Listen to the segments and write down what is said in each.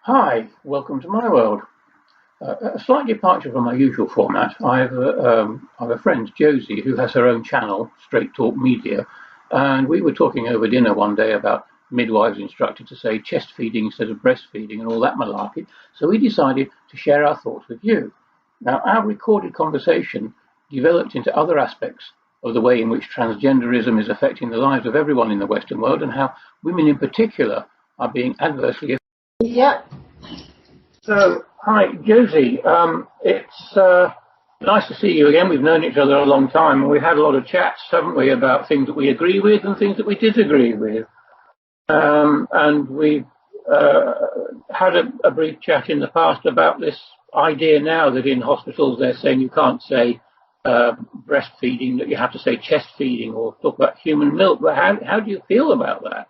Hi, welcome to my world. A slight departure from my usual format. I've a friend, Josie, who has her own channel, Straight Talk Media, and we were talking over dinner one day about midwives instructed to say chest feeding instead of breastfeeding and all that malarkey. So we decided to share our thoughts with you. Now, our recorded conversation developed into other aspects of the way in which transgenderism is affecting the lives of everyone in the Western world and how women in particular are being adversely. Yeah. So, hi, Josie. It's nice to see you again. We've known each other a long time, and we've had a lot of chats, haven't we, about things that we agree with and things that we disagree with. And we've had a brief chat in the past about this idea now that in hospitals they're saying you can't say breastfeeding, that you have to say chest feeding or talk about human milk. But how do you feel about that?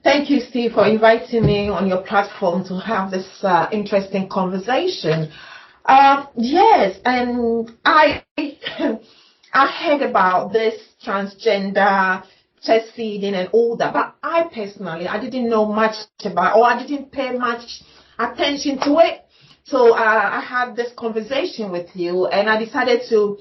Thank you, Steve, for inviting me on your platform to have this interesting conversation. Yes, and I I heard about this transgender chest feeding and all that, but I personally I didn't know much about, or I didn't pay much attention to it. So I had this conversation with you, and I decided to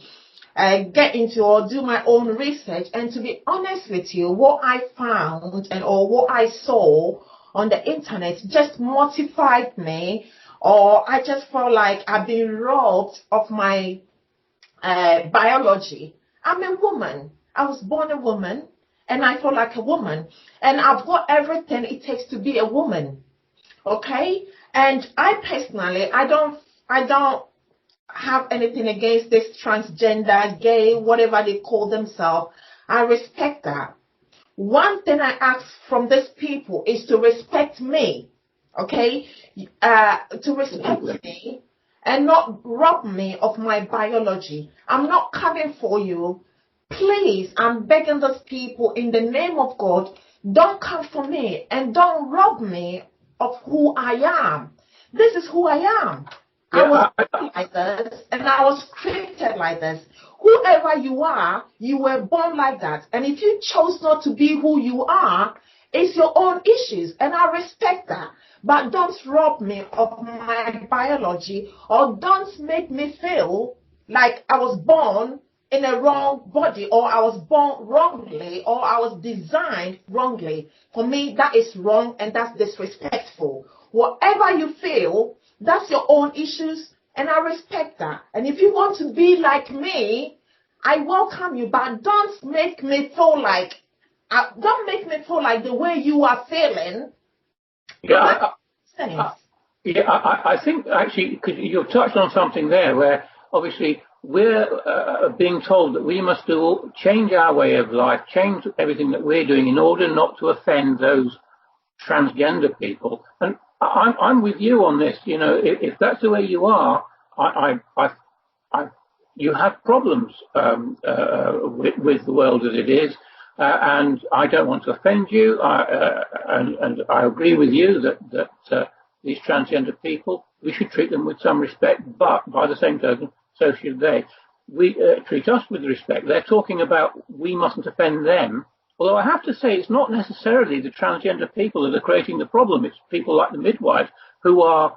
get into or do my own research. And to be honest with you, what I found or what I saw on the internet just mortified me, or I just felt like I've been robbed of my biology. I'm a woman. I was born a woman, and I feel like a woman, and I've got everything it takes to be a woman. Okay, and I personally, I don't have anything against this transgender, gay, whatever they call themselves. I respect that. One thing I ask from these people is to respect me, okay? To respect me and not rob me of my biology. I'm not coming for you. Please, I'm begging those people in the name of God, don't come for me and don't rob me of who I am. This is who I am. I was born like this, and I was created like this. Whoever you are, you were born like that. And if you chose not to be who you are, it's your own issues, and I respect that. But don't rob me of my biology, or don't make me feel like I was born in a wrong body, or I was born wrongly, or I was designed wrongly. For me, that is wrong, and that's disrespectful. Whatever you feel, that's your own issues, and I respect that. And if you want to be like me, I welcome you, but don't make me feel like the way you are feeling. Yeah, I think actually, because you've touched on something there where obviously we're being told that we must change our way of life, change everything that we're doing in order not to offend those transgender people. And I'm with you on this. You know, if that's the way you are, you have problems with the world as it is, and I don't want to offend you. And I agree with you that these transgender people, we should treat them with some respect, but by the same token, so should they. We treat us with respect. They're talking about we mustn't offend them. Although I have to say, it's not necessarily the transgender people that are creating the problem. It's people like the midwives who are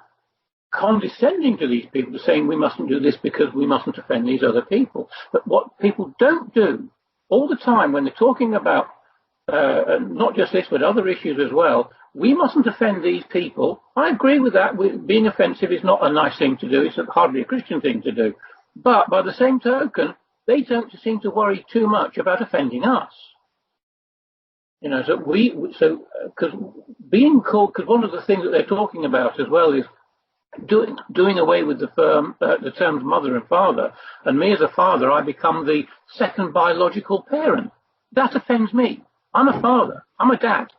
condescending to these people, saying we mustn't do this because we mustn't offend these other people. But what people don't do all the time when they're talking about not just this, but other issues as well, we mustn't offend these people. I agree with that. Being offensive is not a nice thing to do. It's hardly a Christian thing to do. But by the same token, they don't seem to worry too much about offending us. You know, because being called, because one of the things that they're talking about as well is doing away with the terms mother and father. And me as a father, I become the second biological parent. That offends me. I'm a father. I'm a dad.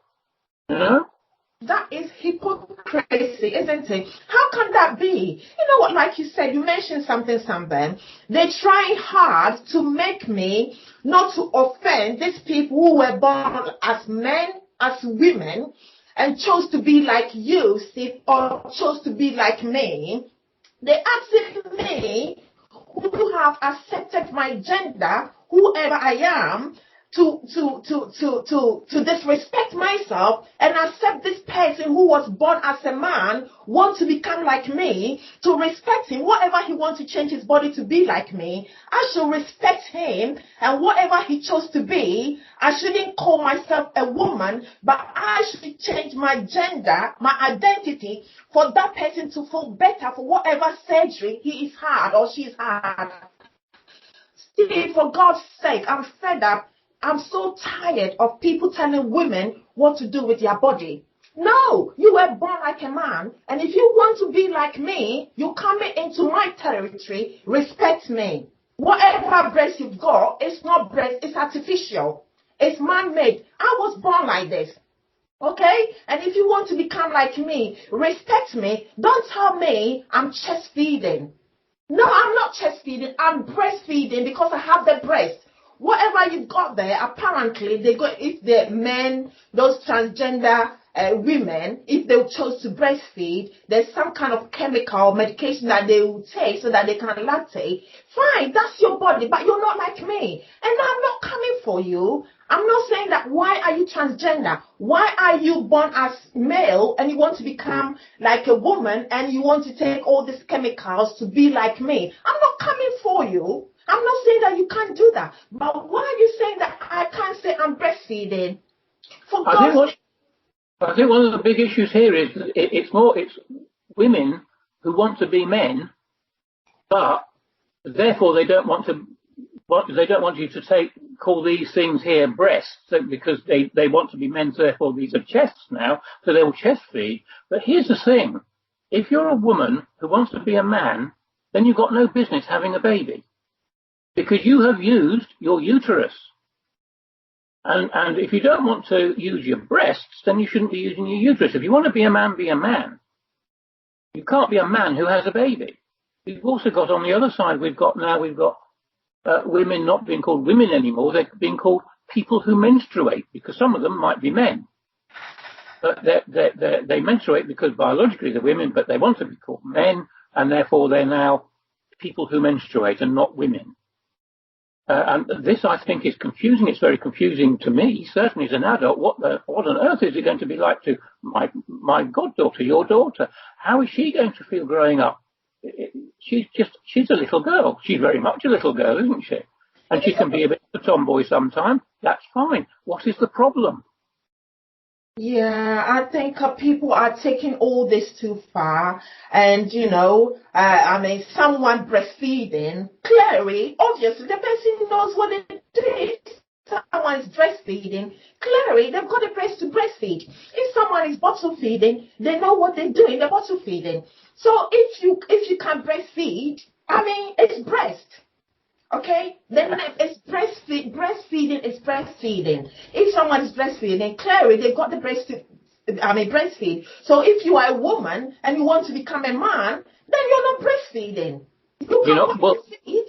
You know? That is hypocrisy, isn't it? How can that be? You know what, like you said, you mentioned something. They're trying hard to make me not to offend these people who were born as men, as women, and chose to be like you, Steve, or chose to be like me. They're asking me, who have accepted my gender, whoever I am, to disrespect myself and accept this person who was born as a man, want to become like me, to respect him, whatever he wants to change his body to be like me, I should respect him, and whatever he chose to be, I shouldn't call myself a woman, but I should change my gender, my identity, for that person to feel better for whatever surgery he is had or she's had. See, for God's sake, I'm fed up. I'm so tired of people telling women what to do with their body. No, you were born like a man, and if you want to be like me, you come into my territory, respect me. Whatever breast you've got, it's not breast, it's artificial. It's man-made. I was born like this. Okay? And if you want to become like me, respect me. Don't tell me I'm chest feeding. No, I'm not chest feeding. I'm breastfeeding because I have the breast. Whatever you've got there, apparently, they go, if the men, those transgender women, if they chose to breastfeed, there's some kind of chemical medication that they will take so that they can lactate. Fine, that's your body, but you're not like me. And I'm not coming for you. I'm not saying that why are you transgender? Why are you born as male and you want to become like a woman and you want to take all these chemicals to be like me? I'm not coming for you. I'm not saying that you can't do that. But why are you saying that I can't say I'm breastfeeding? For God's sake. I think one of the big issues here is it's women who want to be men, but therefore they don't want you to call these things here breasts, because they want to be men, so therefore these are chests now, so they will chest feed. But here's the thing: if you're a woman who wants to be a man, then you've got no business having a baby, because you have used your uterus. And if you don't want to use your breasts, then you shouldn't be using your uterus. If you want to be a man, be a man. You can't be a man who has a baby. We've also got on the other side, we've got women not being called women anymore. They're being called people who menstruate, because some of them might be men. But they menstruate because biologically they're women, but they want to be called men, and therefore they're now people who menstruate and not women. And this, I think, is confusing. It's very confusing to me, certainly as an adult. What on earth is it going to be like to my goddaughter, your daughter? How is she going to feel growing up? She's a little girl. She's very much a little girl, isn't she? And she can be a bit of a tomboy sometimes. That's fine. What is the problem? Yeah, I think people are taking all this too far. And, someone breastfeeding, clearly, obviously, the person knows what it is. Someone is breastfeeding, clearly, they've got a place to breastfeed. If someone is bottle feeding, they know what they're doing, they're bottle feeding. So if you can breastfeed, it's breast. Okay, then it's breastfeeding is breastfeeding. If someone is breastfeeding, clearly they've got the breastfeed. So if you are a woman and you want to become a man, then you're not breastfeeding. You can't breastfeed.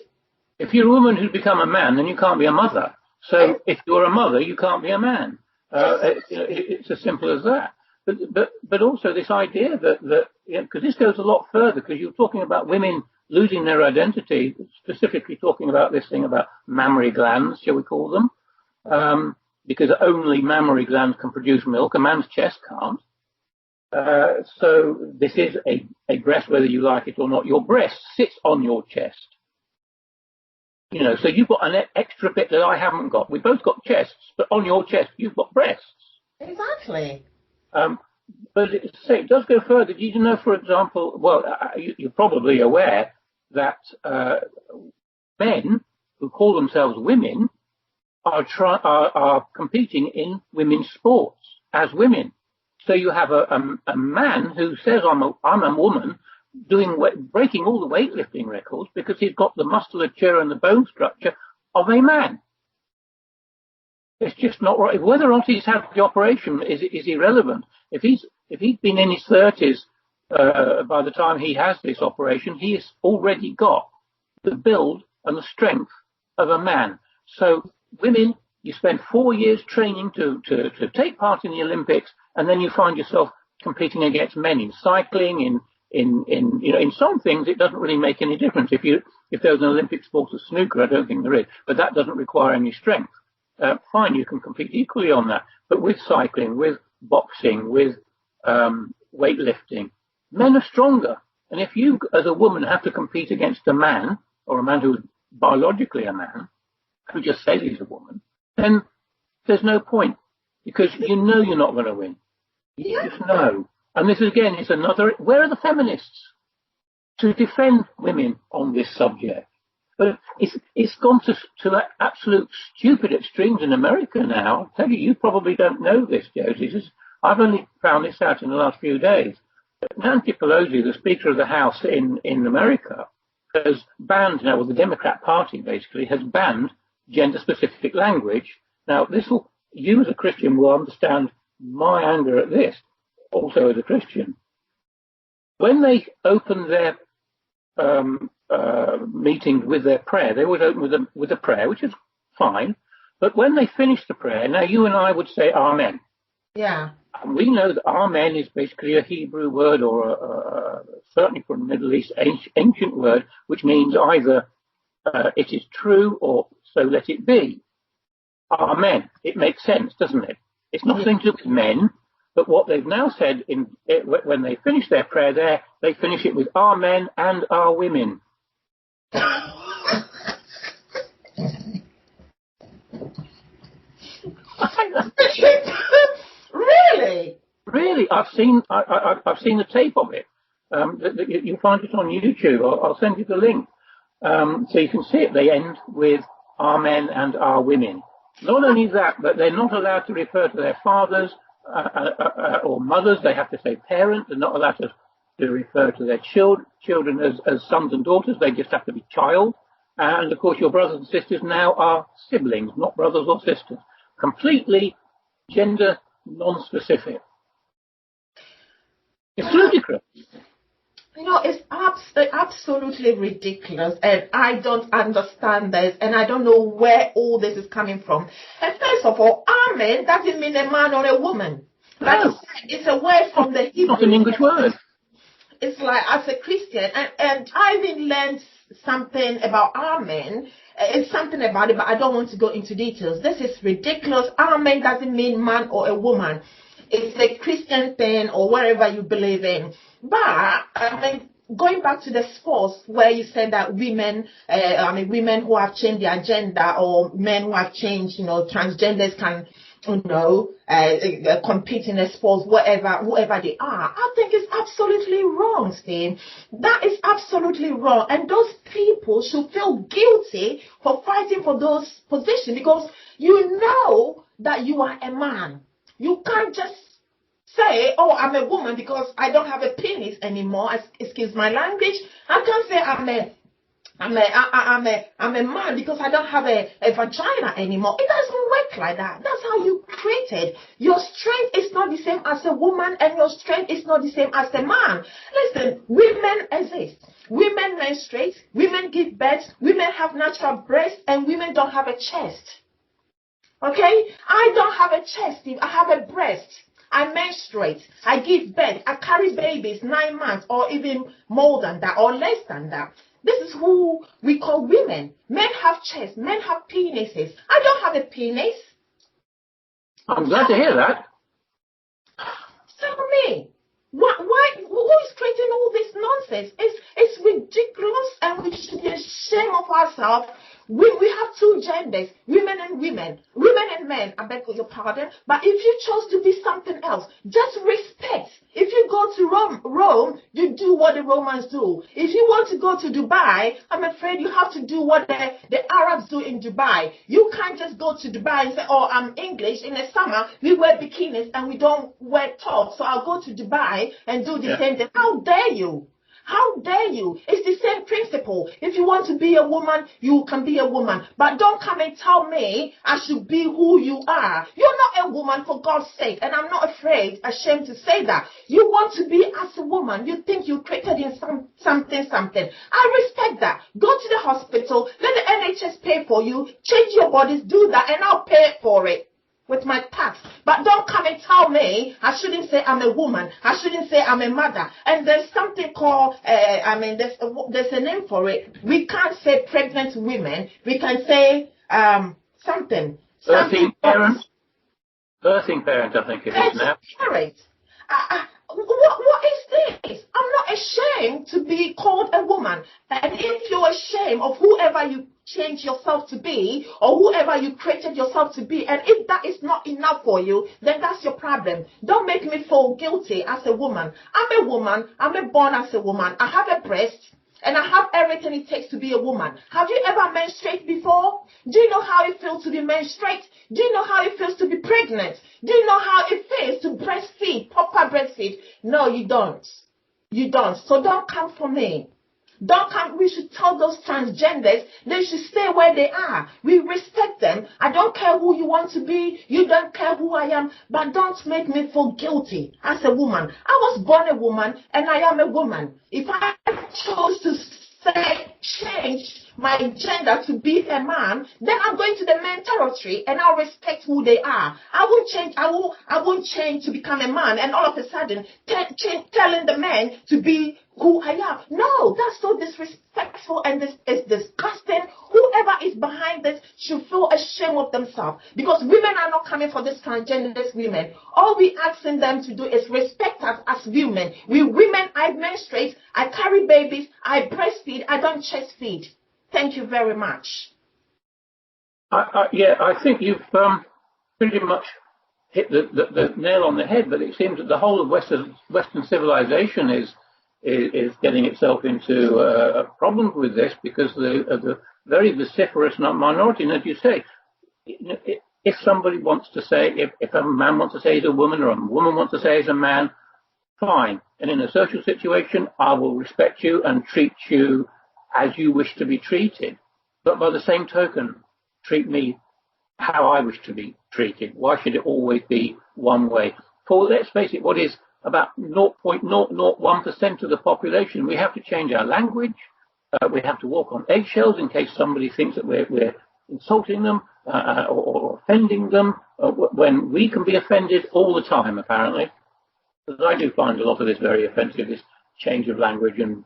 If you're a woman who's become a man, then you can't be a mother. So if you're a mother, you can't be a man. It's as simple as that. But also this idea that because this goes a lot further, because you're talking about women losing their identity, specifically talking about this thing about mammary glands, shall we call them, because only mammary glands can produce milk, a man's chest can't. So this is a breast, whether you like it or not. Your breast sits on your chest. So you've got an extra bit that I haven't got. We've both got chests, but on your chest you've got breasts. Exactly. But it does go further. Did you know, for example, you're probably aware that men who call themselves women are competing in women's sports as women. So you have a man who says, I'm a woman, breaking all the weightlifting records because he's got the musculature and the bone structure of a man. It's just not right. Whether or not he's had the operation is irrelevant. If he's been in his 30s by the time he has this operation, he has already got the build and the strength of a man. So women, you spend 4 years training to take part in the Olympics, and then you find yourself competing against men in cycling, in some things it doesn't really make any difference. If there's an Olympic sport of snooker, I don't think there is, but that doesn't require any strength. fine, you can compete equally on that. But with cycling, with boxing, with weightlifting, men are stronger. And if you, as a woman, have to compete against a man, or a man who's biologically a man, who just says he's a woman, then there's no point, because you know you're not going to win. You just know. And this, again, is another... Where are the feminists to defend women on this subject? But it's gone to absolute stupid extremes in America now. I tell you, you probably don't know this, Josie. I've only found this out in the last few days. Nancy Pelosi, the Speaker of the House in America, has banned, now, well, the Democrat Party basically has banned gender-specific language. Now, you as a Christian will understand my anger at this, also as a Christian. When they open their meetings with their prayer, they always open with a prayer, which is fine. But when they finish the prayer, now you and I would say Amen. Yeah. And we know that Amen is basically a Hebrew word, or certainly from the Middle East, ancient word, which means either it is true or so let it be. Amen. It makes sense, doesn't it? It's nothing to do with men, but what they've now said when they finish their prayer there, they finish it with our men and our women. Really? Really, I've seen the tape of it. You'll find it on YouTube. I'll send you the link, so you can see it. They end with our men and our women. Not only that, but they're not allowed to refer to their fathers or mothers. They have to say parent. They're not allowed to refer to their children as sons and daughters. They just have to be child. And of course, your brothers and sisters now are siblings, not brothers or sisters. Completely gender non-specific. It's ludicrous. You know, it's absolutely ridiculous, and I don't understand this, and I don't know where all this is coming from. And first of all, Amen doesn't mean a man or a woman. Like you said, it's a word from the Hebrew. Not an English word. It's like, as a Christian, and I even learned something about Amen. It's something about it, but I don't want to go into details. This is ridiculous. Amen doesn't mean man or a woman. It's a Christian thing or whatever you believe in. But, I mean, going back to the sports where you said that women who have changed their gender, or men who have changed, transgenders can, compete in the sports, whoever they are. I think it's absolutely wrong, Steve. That is absolutely wrong. And those people should feel guilty for fighting for those positions, because you know that you are a man. You can't just say, oh, I'm a woman because I don't have a penis anymore. Excuse my language. I can't say I'm a man because I don't have a vagina anymore. It doesn't work like that. That's how you created. Your strength is not the same as a woman, and your strength is not the same as a man. Listen, women exist. Women menstruate. Women give birth. Women have natural breasts, and women don't have a chest. Okay? I don't have a chest. I have a breast. I menstruate. I give birth. I carry babies 9 months, or even more than that, or less than that. This is who we call women. Men have chests. Men have penises. I don't have a penis. I'm glad to hear that. Tell me. Why? Who is creating all this nonsense? It's ridiculous, and we should be ashamed of ourselves. We have two genders, women and women and men, I beg your pardon. But if you chose to be something else, just respect. If you go to Rome, you do what the Romans do. If you want to go to Dubai, I'm afraid you have to do what the Arabs do in Dubai. You can't just go to Dubai and say, oh, I'm English. In the summer, we wear bikinis and we don't wear tops, so I'll go to Dubai and do the same thing. How dare you? How dare you? It's the same principle. If you want to be a woman, you can be a woman. But don't come and tell me I should be who you are. You're not a woman, for God's sake. And I'm not ashamed to say that. You want to be as a woman. You think you're created in something. I respect that. Go to the hospital. Let the NHS pay for you. Change your bodies. Do that. And I'll pay for it with my tax. But don't come and tell me I shouldn't say I'm a woman. I shouldn't say I'm a mother. And there's something called, there's a name for it. We can't say pregnant women. We can say something. Birthing parent? Birthing parent, I think it is now. Parent. What is this? I'm not ashamed to be called a woman. And if you're ashamed of whoever you change yourself to be or whoever you created yourself to be, and if that is not enough for you, then that's your problem. Don't make me feel guilty as a woman. I'm a woman. I'm born as a woman. I have a breast. And I have everything it takes to be a woman. Have you ever menstruated before? Do you know how it feels to be menstruate? Do you know how it feels to be pregnant? Do you know how it feels to breastfeed, proper breastfeed? No, you don't. You don't. So don't come for me. Don't come. We should tell those transgenders they should stay where they are. We respect them. I don't care who you want to be. You don't care who I am. But don't make me feel guilty as a woman. I was born a woman and I am a woman. If I chose to change my gender to be a man, then I'm going to the men territory and I'll respect who they are. I won't change. I won't change to become a man and all of a sudden telling the men to be who I am. No, that's so disrespectful and this is disgusting. Whoever is behind this should feel ashamed of themselves because women are not coming for this transgender women. All we asking them to do is respect us as women. We women, I menstruate, I carry babies, I breastfeed, I don't chest feed. Thank you very much. I think you've pretty much hit the nail on the head, but it seems that the whole of Western civilization is getting itself into a problem with this because the very vociferous minority, and as you say, if somebody wants to say, if a man wants to say he's a woman or a woman wants to say he's a man, fine. And in a social situation, I will respect you and treat you as you wish to be treated. But by the same token, treat me how I wish to be treated. Why should it always be one way? For, let's face it, what is about 0.001% of the population, we have to change our language. We have to walk on eggshells in case somebody thinks that we're insulting them or offending them, when we can be offended all the time, apparently. Because I do find a lot of this very offensive, this change of language and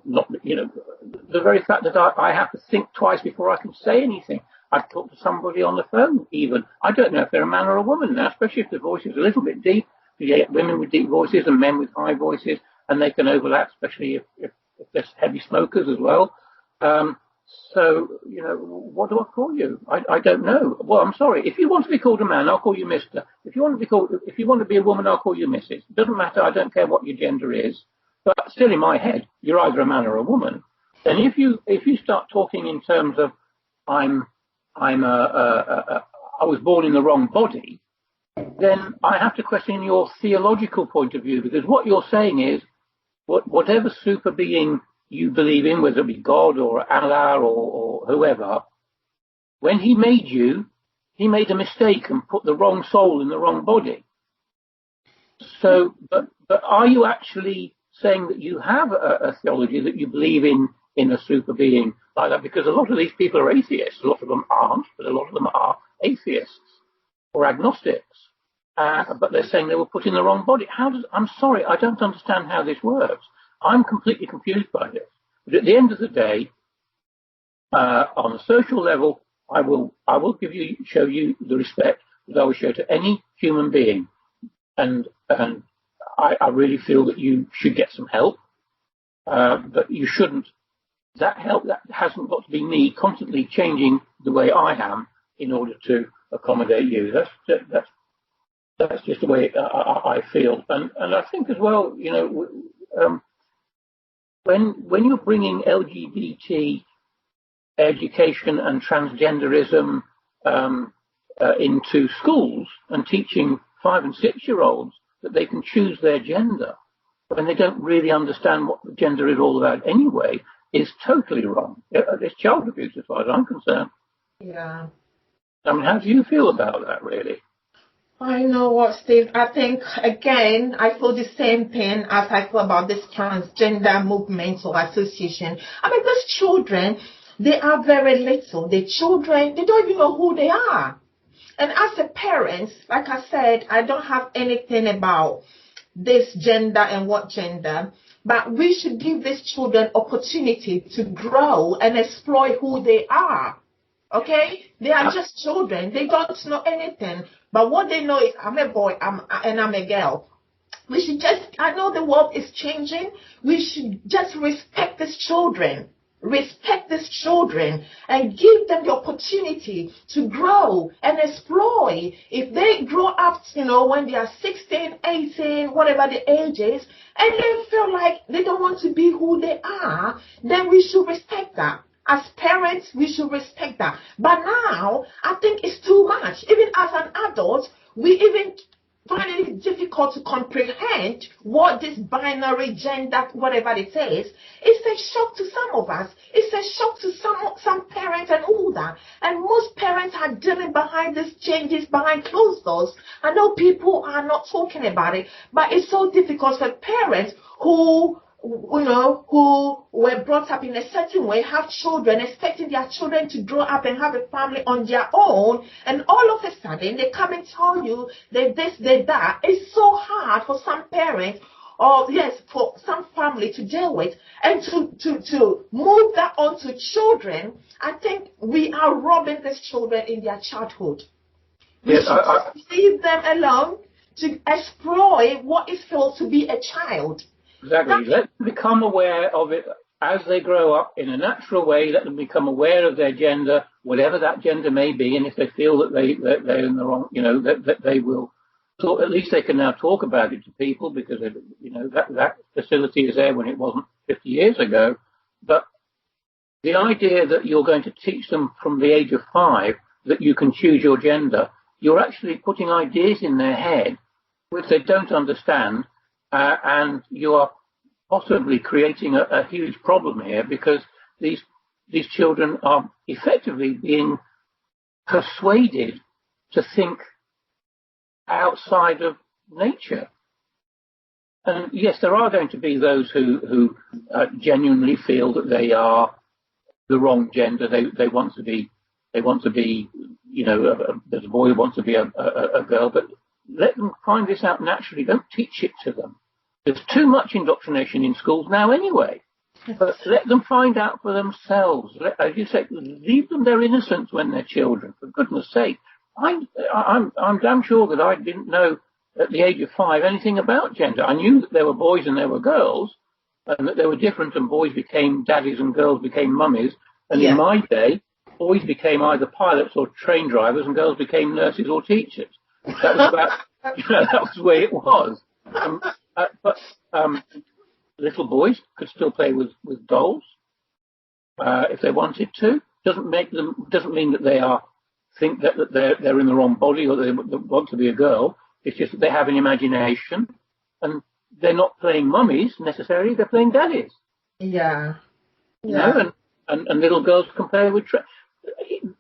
not, the very fact that I have to think twice before I can say anything. I talk to somebody on the phone even. I don't know if they're a man or a woman now, especially if the voice is a little bit deep. You get women with deep voices and men with high voices, and they can overlap, especially if there's heavy smokers as well. So, what do I call you? I don't know. Well, I'm sorry. If you want to be called a man, I'll call you Mister. If you want to be a woman, I'll call you Mrs. It doesn't matter. I don't care what your gender is. But still, in my head, you're either a man or a woman. And if you start talking in terms of I was born in the wrong body, then I have to question your theological point of view, because what you're saying is whatever super being you believe in, whether it be God or Allah or whoever, when he made you, he made a mistake and put the wrong soul in the wrong body. So, but are you actually saying that you have a theology, that you believe in a super being like that? Because a lot of these people are atheists. A lot of them aren't, but a lot of them are atheists or agnostics. But they're saying they were put in the wrong body. I'm sorry, I don't understand how this works. I'm completely confused by this. But at the end of the day, on a social level, I will show you the respect that I will show to any human being. And I really feel that you should get some help, but you shouldn't. That help, that hasn't got to be me constantly changing the way I am in order to accommodate you. That's just the way I feel. And I think as well, when you're bringing LGBT education and transgenderism into schools and teaching 5- and 6-year-olds that they can choose their gender when they don't really understand what the gender is all about anyway, is totally wrong. It's child abuse as far as I'm concerned. Yeah. I mean, how do you feel about that, really? I know what, Steve. I think, again, I feel the same thing as I feel about this transgender movement or association. I mean, those children, they are very little. The children, they don't even know who they are. And as a parent, like I said, I don't have anything about this gender and what gender, but we should give these children opportunity to grow and explore who they are. Okay? They are just children. They don't know anything. But what they know is I'm a boy and I'm a girl. We should just, I know the world is changing. We should just respect these children. Respect these children and give them the opportunity to grow and explore. If they grow up, when they are 16, 18, whatever the age is, and they feel like they don't want to be who they are, then we should respect that. As parents, we should respect that. But now, I think it's too much. Even as an adult, we even find it difficult to comprehend what this binary gender, whatever it is. It's a shock to some of us. It's a shock to some parents and all that. And most parents are dealing behind these changes behind closed doors. I know people are not talking about it, but it's so difficult for parents who were brought up in a certain way, have children, expecting their children to grow up and have a family on their own, and all of a sudden they come and tell you that this, that. It's so hard for some parents, or yes, for some family to deal with, and to move that on to children. I think we are robbing these children in their childhood. We should just leave them alone to explore what it feels to be a child. Exactly. Let them become aware of it as they grow up in a natural way. Let them become aware of their gender, whatever that gender may be. And if they feel that they're in the wrong, that they will. So at least they can now talk about it to people, because that facility is there when it wasn't 50 years ago. But the idea that you're going to teach them from the age of 5 that you can choose your gender, you're actually putting ideas in their head which they don't understand. And you are possibly creating a huge problem here, because these children are effectively being persuaded to think outside of nature. And yes, there are going to be those who genuinely feel that they are the wrong gender. They want to be, there's a boy who wants to be a girl, but let them find this out naturally. Don't teach it to them. There's too much indoctrination in schools now anyway. But let them find out for themselves. As you say, leave them their innocence when they're children, for goodness sake. I'm damn sure that I didn't know at the age of 5 anything about gender. I knew that there were boys and there were girls, and that they were different, and boys became daddies and girls became mummies. And in my day, boys became either pilots or train drivers, and girls became nurses or teachers. That was about, that was the way it was. But little boys could still play with dolls if they wanted to. Doesn't mean that they think that they're in the wrong body, or they want to be a girl. It's just that they have an imagination, and they're not playing mummies necessarily. They're playing daddies. Yeah. And little girls can play with.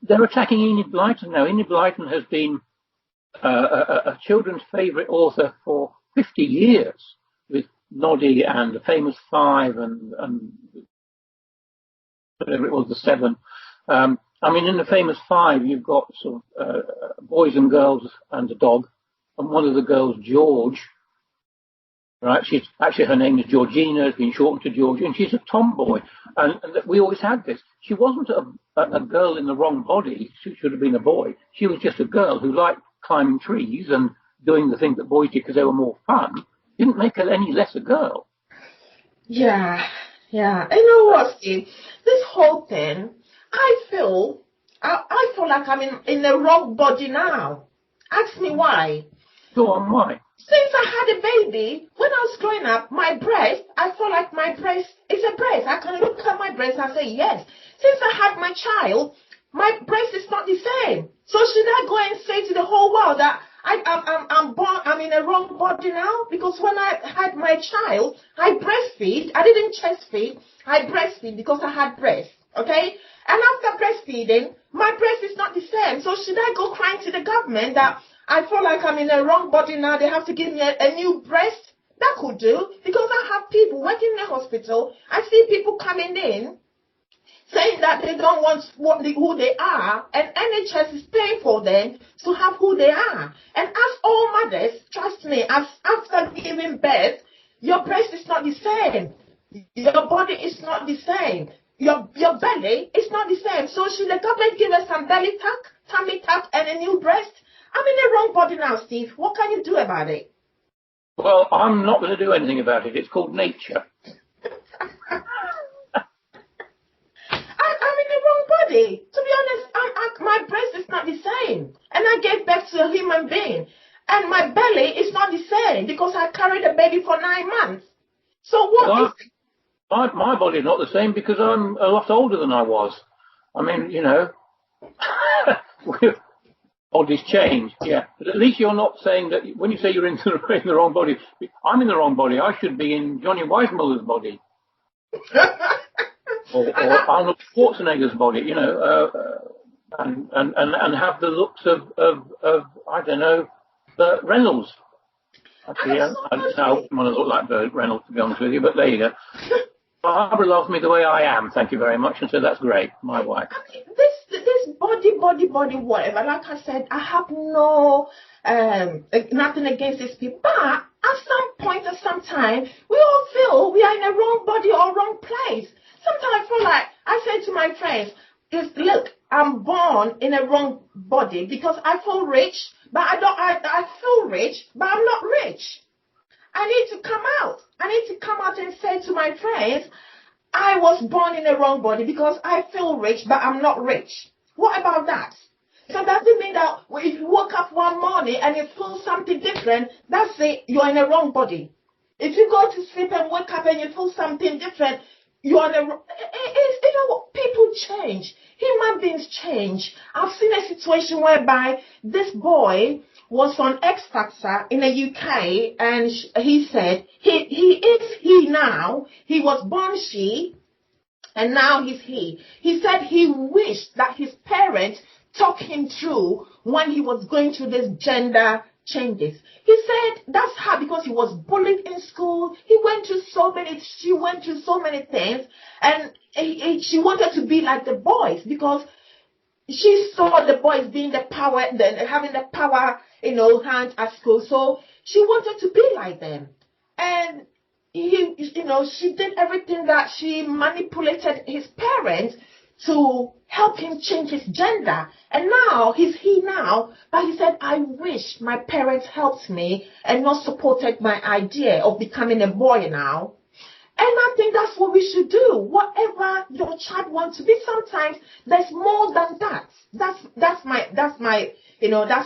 They're attacking Enid Blyton now. Enid Blyton has been a children's favourite author for 50 years, with Noddy and the Famous Five and whatever it was, the 7. In the Famous Five, you've got sort of boys and girls and a dog, and one of the girls, George. Right, her name is Georgina, has been shortened to George, and she's a tomboy. And we always had this. She wasn't a girl in the wrong body. She should have been a boy. She was just a girl who liked climbing trees and doing the things that boys did because they were more fun. Didn't make her any less a girl. Yeah. You know what, Steve? This whole thing, I feel like I'm in the wrong body now. Ask me why. Go on, why? Since I had a baby, when I was growing up, my breast, I feel like my breast is a breast. I can look at my breast and say yes. Since I had my child, my breast is not the same. So should I go and say to the whole world that I'm in a wrong body now? Because when I had my child, I breastfeed. I didn't chest feed. I breastfeed because I had breast. Okay? And after breastfeeding, my breast is not the same. So should I go crying to the government that I feel like I'm in a wrong body now, they have to give me a new breast? That could do, because I have people working in the hospital. I see people coming in saying that they don't want who they are, and NHS is paying for them to have who they are. And as all mothers, trust me, as after giving birth, your breast is not the same. Your body is not the same. your belly is not the same. So should the government give us some belly tuck, tummy tuck, and a new breast? I'm in the wrong body now, Steve. What can you do about it? Well, I'm not going to do anything about it. It's called nature. I'm in the wrong body. To be honest, my breast is not the same. And I gave birth to a human being. And my belly is not the same because I carried a baby for 9 months. So what Well, is it? my body's not the same because I'm a lot older than I was. I mean, bodies change, yeah. But at least you're not saying that when you say you're in the wrong body, I'm in the wrong body. I should be in Johnny Weissmuller's body. or Arnold Schwarzenegger's body, and have the looks of I don't know, Burt Reynolds. Actually, I don't want to look like Burt Reynolds, to be honest with you, but there you go. Barbara loves me the way I am, thank you very much, and so that's great, my wife. I mean, this body, whatever. Like I said, I have no nothing against these people, but at some point or some time, we all feel we are in a wrong body or wrong place. Sometimes I feel like I say to my friends, look, I'm born in a wrong body because I feel rich, but I feel rich, but I'm not rich. I need to come out. I need to come out and say to my friends, I was born in the wrong body because I feel rich, but I'm not rich. What about that? So does it mean that if you woke up one morning and you feel something different, that's it, you're in the wrong body? If you go to sleep and wake up and you feel something different, you're in the wrong... People change. Human beings change. I've seen a situation whereby this boy was on X Factor in the UK, and he said he now. He was born she, and now he's he. He said he wished that his parents talked him through when he was going through this gender changes. He said that's how, because he was bullied in school. She went through so many things, and she wanted to be like the boys because she saw the boys being having the power, hand at school. So she wanted to be like them. And she did everything that she manipulated his parents to help him change his gender. And now he's he now, but he said, I wish my parents helped me and not supported my idea of becoming a boy now. And I think that's what we should do. Whatever your child wants to be, sometimes there's more than that. That's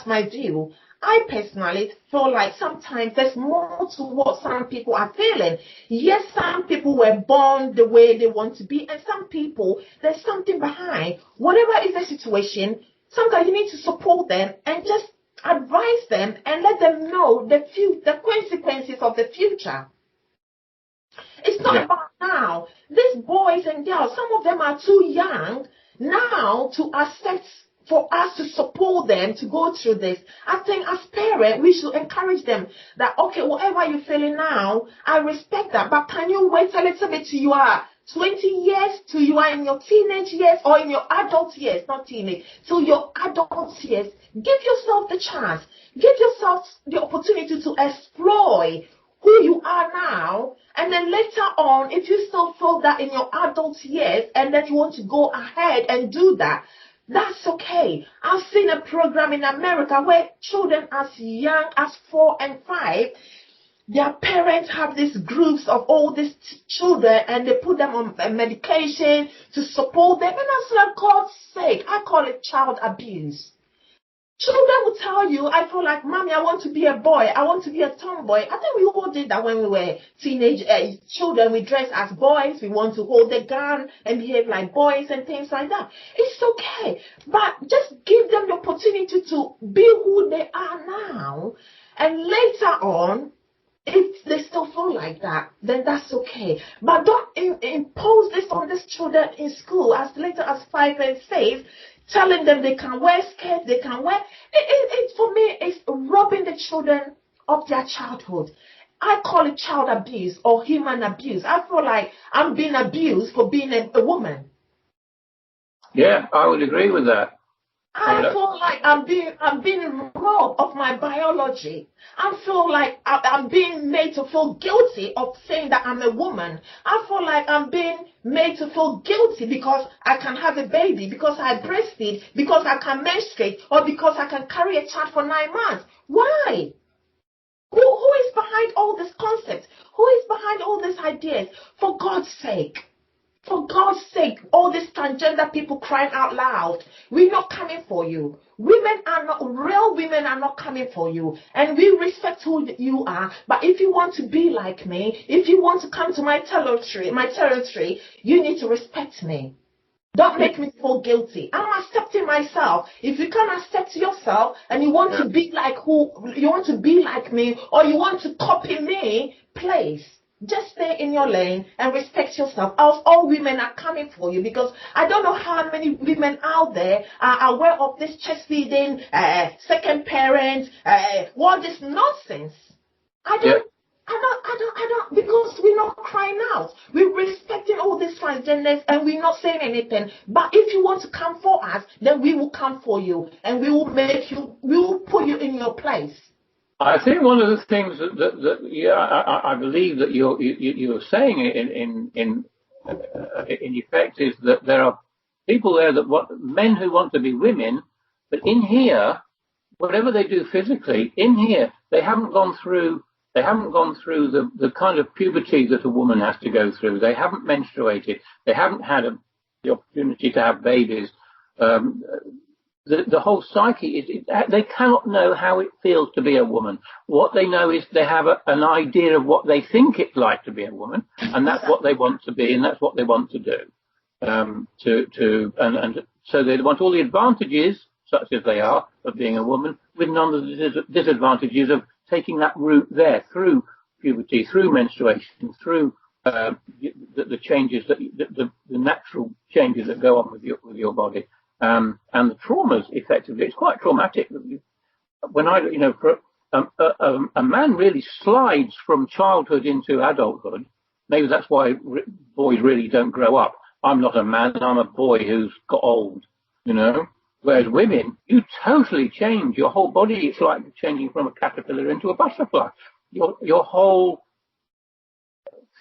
my view. I personally feel like sometimes there's more to what some people are feeling. Yes, some people were born the way they want to be, and some people, there's something behind. Whatever is the situation, sometimes you need to support them and just advise them and let them know the consequences of the future. It's not about now. These boys and girls, some of them are too young now to accept for us to support them to go through this. I think as parents, we should encourage them that, okay, whatever you're feeling now, I respect that, but can you wait a little bit till you are 20 years, till you are in your teenage years or in your adult years, not teenage, till your adult years. Give yourself the chance. Give yourself the opportunity to explore who you are now, and then later on, if you still feel that in your adult years and then you want to go ahead and do that, that's okay. I've seen a program in America where children as young as 4 and 5, their parents have these groups of all these children and they put them on medication to support them. And that's for God's sake, I call it child abuse. Children will tell you, I feel like, Mommy, I want to be a boy. I want to be a tomboy. I think we all did that when we were teenage children. We dress as boys. We want to hold the gun and behave like boys and things like that. It's okay. But just give them the opportunity to be who they are now. And later on, if they still feel like that, then that's okay. But don't impose this on these children in school as later as 5 and 6, telling them they can wear skirts, they can wear... For me, it's robbing the children of their childhood. I call it child abuse or human abuse. I feel like I'm being abused for being a woman. Yeah, I would agree with that. I feel like I'm being robbed of my biology. I feel like I'm being made to feel guilty of saying that I'm a woman. I feel like I'm being made to feel guilty because I can have a baby, because I breastfeed, because I can menstruate, or because I can carry a child for 9 months. Why? Who is behind all these concepts? Who is behind all these ideas? For God's sake. For God's sake, all these transgender people crying out loud, we're not coming for you. Real women are not coming for you. And we respect who you are. But if you want to be like me, if you want to come to my territory, you need to respect me. Don't make me feel guilty. I'm accepting myself. If you can't accept yourself and you want to be like you want to be like me, or you want to copy me, please. Just stay in your lane and respect yourself. Else all women are coming for you, because I don't know how many women out there are aware of this chest feeding, second parents, all this nonsense. I don't, because we're not crying out. We're respecting all these transgenders and we're not saying anything. But if you want to come for us, then we will come for you and we will put you in your place. I think one of the things I believe that you're saying in effect is that there are people there men who want to be women, but in here, whatever they do physically, in here they haven't gone through the kind of puberty that a woman has to go through. They haven't menstruated. They haven't had the opportunity to have babies. The whole psyche they cannot know how it feels to be a woman. What they know is they have an idea of what they think it's like to be a woman, and that's what they want to be, and that's what they want to do. And so they want all the advantages, such as they are, of being a woman, with none of the disadvantages of taking that route there through puberty, through menstruation, through the changes the natural changes that go on with your body. And the traumas, effectively, it's quite traumatic. When a man really slides from childhood into adulthood. Maybe that's why boys really don't grow up. I'm not a man, I'm a boy who's got old, Whereas women, you totally change. Your whole body, it's like changing from a caterpillar into a butterfly. Your whole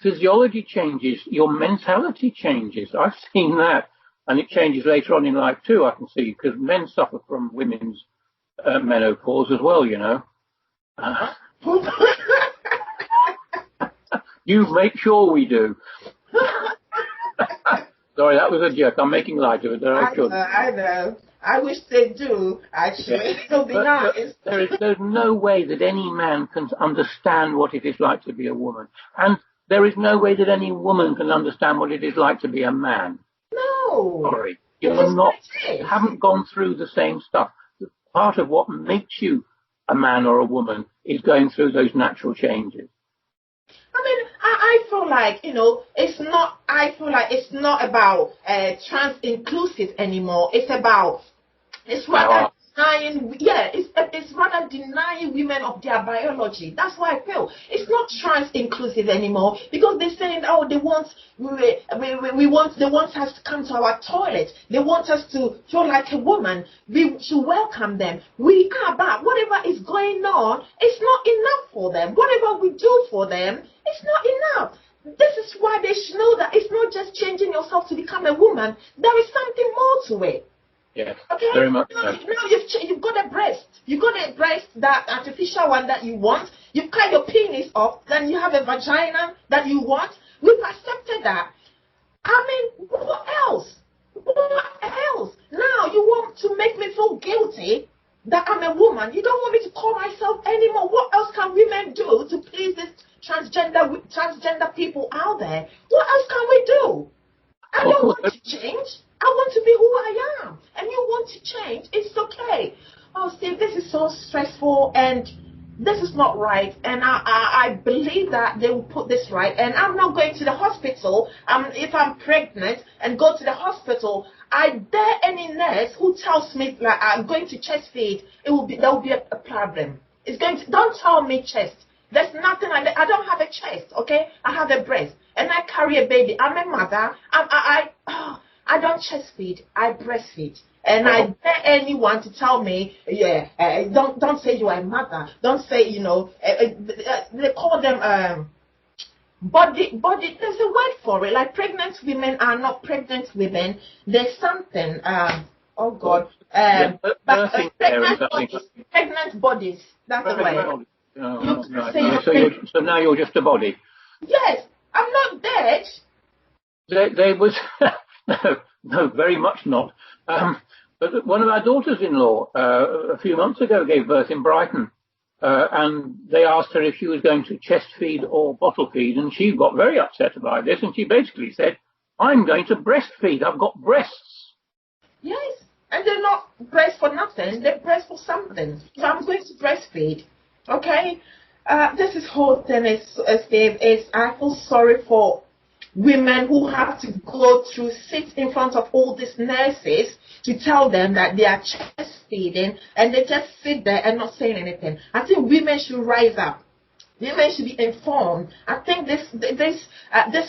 physiology changes, your mentality changes. I've seen that. And it changes later on in life too, I can see, because men suffer from women's menopause as well, You make sure we do. Sorry, that was a joke. I'm making light of it. I know. I wish they do, actually. It'll be nice. There's no way that any man can understand what it is like to be a woman. And there is no way that any woman can understand what it is like to be a man. No. Sorry. You haven't gone through the same stuff. Part of what makes you a man or a woman is going through those natural changes. I mean, I feel like, it's not about trans inclusive anymore. It's rather denying, it's rather denying women of their biology. That's why I feel it's not trans inclusive anymore, because they're saying, they want us to come to our toilet. They want us to feel like a woman. We should welcome them. We are, but whatever is going on, it's not enough for them. Whatever we do for them, it's not enough. This is why they should know that it's not just changing yourself to become a woman. There is something more to it. Yes, okay. Very much. Now you've got a breast. You've got a breast, that artificial one that you want. You've cut your penis off. Then you have a vagina that you want. We've accepted that. I mean, what else? What else? Now you want to make me feel guilty that I'm a woman. You don't want me to call myself anymore. What else can women do to please this transgender people out there? What else can we do? I don't want to change. I want to be who I am. And you want to change. It's okay. Oh, Steve, this is so stressful and this is not right. And I believe that they will put this right. And I'm not going to the hospital. If I'm pregnant and go to the hospital, I dare any nurse who tells me like I'm going to chest feed, there will be a problem. Don't tell me chest. There's nothing like that. I don't have a chest, okay? I have a breast. And I carry a baby. I'm a mother. I don't chest feed. I breastfeed. And I dare anyone to tell me, don't say you are a mother. Don't say, they call them body. There's a word for it. Like pregnant women are not pregnant women. There's something. Oh God. Pregnant bodies. That's the way. So now you're just a body. Yes, I'm not dead. They was no, very much not. But one of our daughters-in-law a few months ago gave birth in Brighton, and they asked her if she was going to chest feed or bottle feed, and she got very upset about this, and she basically said, "I'm going to breastfeed. I've got breasts." Yes, and they're not breast for nothing. They're breast for something. So I'm going to breastfeed. Okay, this whole thing is I feel sorry for women who have to go through, sit in front of all these nurses to tell them that they are chest feeding, and they just sit there and not saying anything. I think women should rise up. Women should be informed. I think this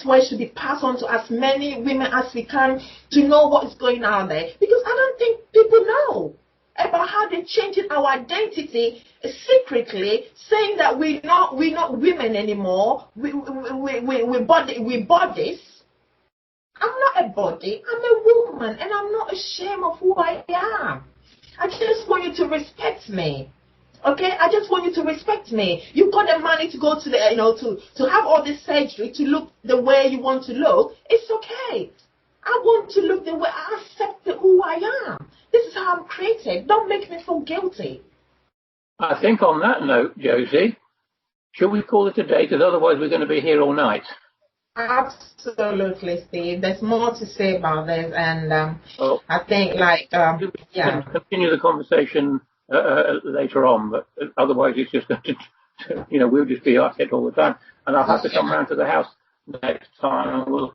way should be passed on to as many women as we can to know what is going on there, because I don't think people know about how they're changing our identity secretly, saying that we're not women anymore. We bodies. I'm not a body. I'm a woman, and I'm not ashamed of who I am. I just want you to respect me. Okay, I just want you to respect me. You've got the money to go to the to have all this surgery to look the way you want to look. It's okay. I want to look the way I accept who I am. This is how I'm created. Don't make me feel guilty. I think on that note, Josie, should we call it a day? Because otherwise we're going to be here all night. Absolutely, Steve. There's more to say about this, and I think continue the conversation later on, but otherwise it's just going to, we'll just be at it all the time, and I'll have to come round to the house next time, and we'll